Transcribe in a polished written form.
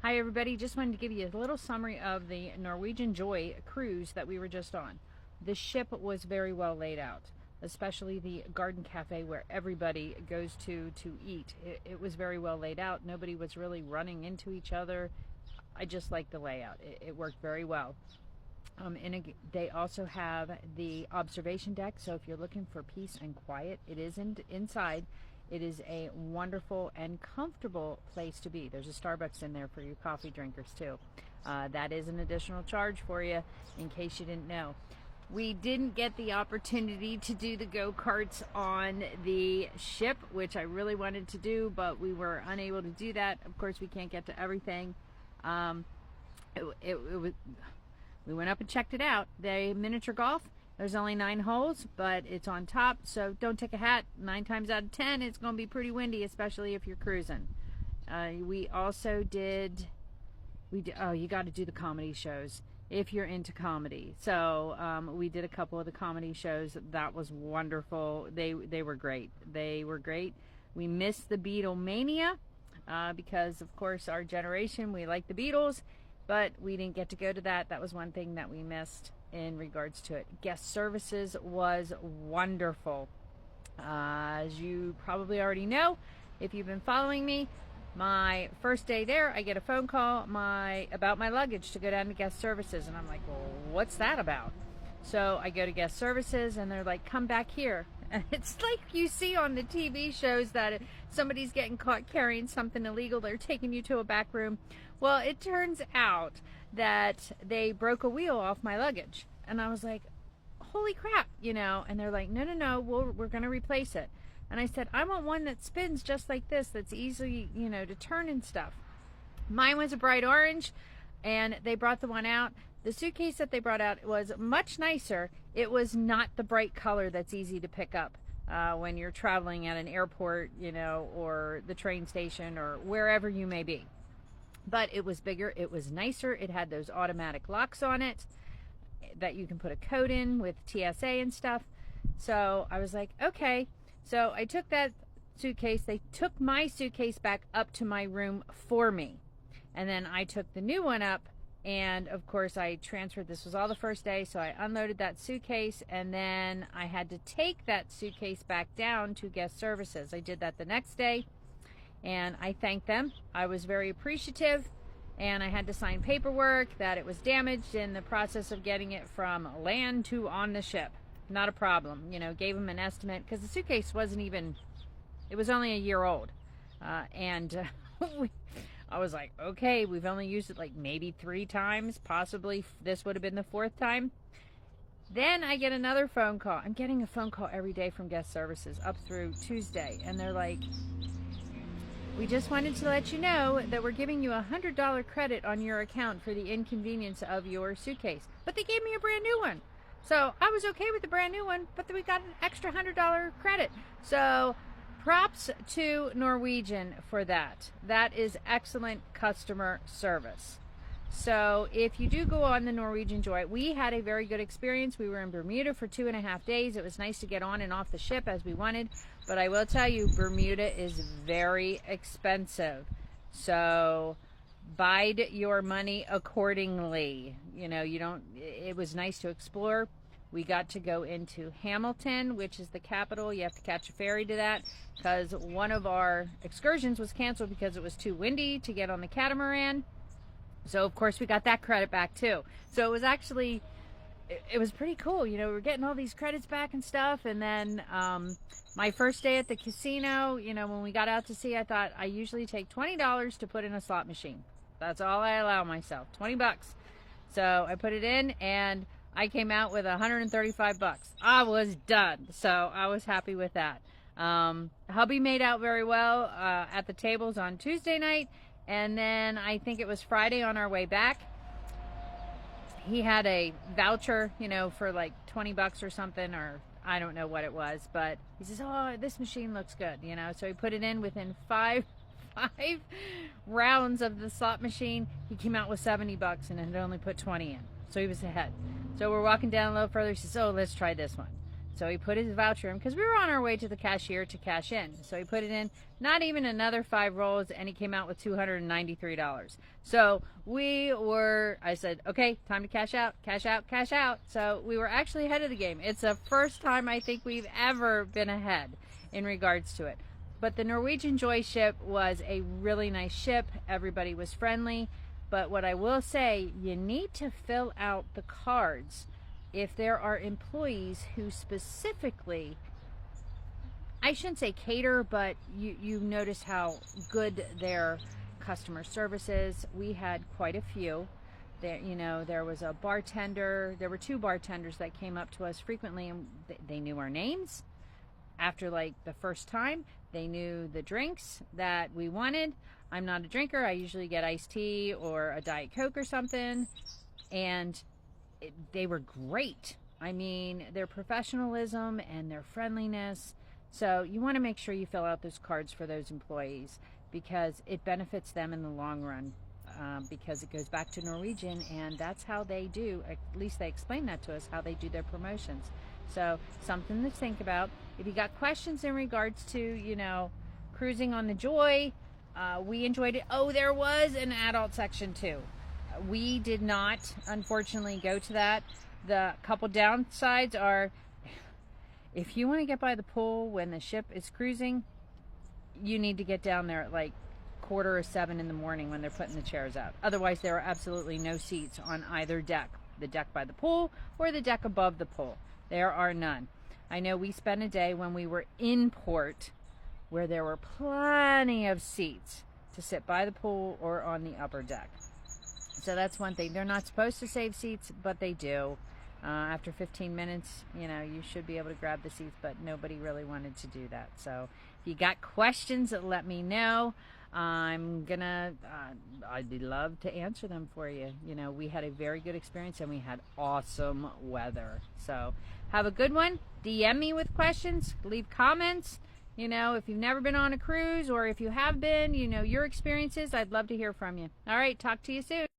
Hi everybody, just wanted to give you a little summary of the Norwegian Joy cruise that we were just on. The ship was very well laid out, especially the garden cafe where everybody goes to eat. It was very well laid out. Nobody was really running into each other. I just liked the layout. It worked very well. They also have the observation deck, so if you're looking for peace and quiet, it is inside. It is a wonderful and comfortable place to be. There's a Starbucks in there for you coffee drinkers too. That is an additional charge for you in case you didn't know. We didn't get the opportunity to do the go-karts on the ship, which I really wanted to do, but we were unable to do that. Of course, we can't get to everything. We went up and checked it out. The miniature golf, there's only 9 holes, but it's on top, so don't take a hat. 9 times out of 10, it's going to be pretty windy, especially if you're cruising. We also did, oh, you got to do the comedy shows if you're into comedy. So we did a couple of the comedy shows. That was wonderful. They were great. They were great. We missed the Beatlemania because, of course, our generation, we like the Beatles, but we didn't get to go to that. That was one thing that we missed in regards to it. Guest services was wonderful. As you probably already know, if you've been following me, my first day there, I get a phone call about my luggage to go down to guest services, and I'm like, well, what's that about? So I go to guest services, and they're like, come back here. And it's like you see on the TV shows that somebody's getting caught carrying something illegal, they're taking you to a back room. Well, it turns out that they broke a wheel off my luggage, and I was like, holy crap, and they're like, no, we're going to replace it. And I said, I want one that spins just like this, that's easy, to turn and stuff. Mine was a bright orange, and they brought the one out. The suitcase that they brought out was much nicer. It was not the bright color that's easy to pick up when you're traveling at an airport, or the train station or wherever you may be. But it was bigger, it was nicer, it had those automatic locks on it that you can put a code in with TSA and stuff. So I was like, okay. So I took that suitcase, they took my suitcase back up to my room for me. And then I took the new one up, and of course I transferred, this was all the first day, so I unloaded that suitcase, and then I had to take that suitcase back down to guest services. I did that the next day. And I thanked them. I was very appreciative, and I had to sign paperwork that it was damaged in the process of getting it from land to on the ship. Not a problem. Gave them an estimate because the suitcase wasn't even, it was only a year old. I was like, okay, we've only used it like maybe 3 times. Possibly this would have been the 4th time. Then I get another phone call. I'm getting a phone call every day from guest services up through Tuesday. And they're like, we just wanted to let you know that we're giving you a $100 credit on your account for the inconvenience of your suitcase. But they gave me a brand new one. So I was okay with the brand new one, but then we got an extra $100 credit. So props to Norwegian for that. That is excellent customer service. So if you do go on the Norwegian Joy, we had a very good experience. We were in Bermuda for 2.5 days. It was nice to get on and off the ship as we wanted. But I will tell you, Bermuda is very expensive. So bide your money accordingly. It was nice to explore. We got to go into Hamilton, which is the capital. You have to catch a ferry to that because one of our excursions was canceled because it was too windy to get on the catamaran. So, of course, we got that credit back, too. So it was actually, it was pretty cool. We were getting all these credits back and stuff. And then my first day at the casino, when we got out to sea, I thought I usually take $20 to put in a slot machine. That's all I allow myself, $20. So I put it in, and I came out with $135. I was done. So I was happy with that. Hubby made out very well at the tables on Tuesday night. And then I think it was Friday on our way back. He had a voucher, for like $20 or something, or I don't know what it was. But he says, oh, this machine looks good, So he put it in within five rounds of the slot machine. He came out with $70 and had only put 20 in. So he was ahead. So we're walking down a little further. He says, oh, let's try this one. So he put his voucher in because we were on our way to the cashier to cash in. So he put it in, not even another 5 rolls, and he came out with $293. So I said, okay, time to cash out, cash out, cash out. So we were actually ahead of the game. It's the first time I think we've ever been ahead in regards to it. But the Norwegian Joy ship was a really nice ship. Everybody was friendly. But what I will say, you need to fill out the cards if there are employees who specifically, I shouldn't say cater, but you notice how good their customer service is. We had quite a few. There was a bartender. There were 2 bartenders that came up to us frequently, and they knew our names. After like the first time, they knew the drinks that we wanted. I'm not a drinker. I usually get iced tea or a Diet Coke or something. And they were great. I mean, their professionalism and their friendliness. So you want to make sure you fill out those cards for those employees because it benefits them in the long run. Because it goes back to Norwegian, and that's how they do, at least they explain that to us, how they do their promotions. So something to think about. If you got questions in regards to, cruising on the Joy, we enjoyed it. Oh, there was an adult section too. We did not, unfortunately, go to that. The couple downsides are, if you want to get by the pool when the ship is cruising, you need to get down there at like 6:45 in the morning when they're putting the chairs out. Otherwise, there are absolutely no seats on either deck, the deck by the pool or the deck above the pool. There are none. I know we spent a day when we were in port where there were plenty of seats to sit by the pool or on the upper deck. So that's one thing. They're not supposed to save seats, but they do. After 15 minutes, you should be able to grab the seats, but nobody really wanted to do that. So if you got questions, let me know. I'd love to answer them for you. We had a very good experience and we had awesome weather. So have a good one. DM me with questions, leave comments. If you've never been on a cruise or if you have been, your experiences, I'd love to hear from you. All right, talk to you soon.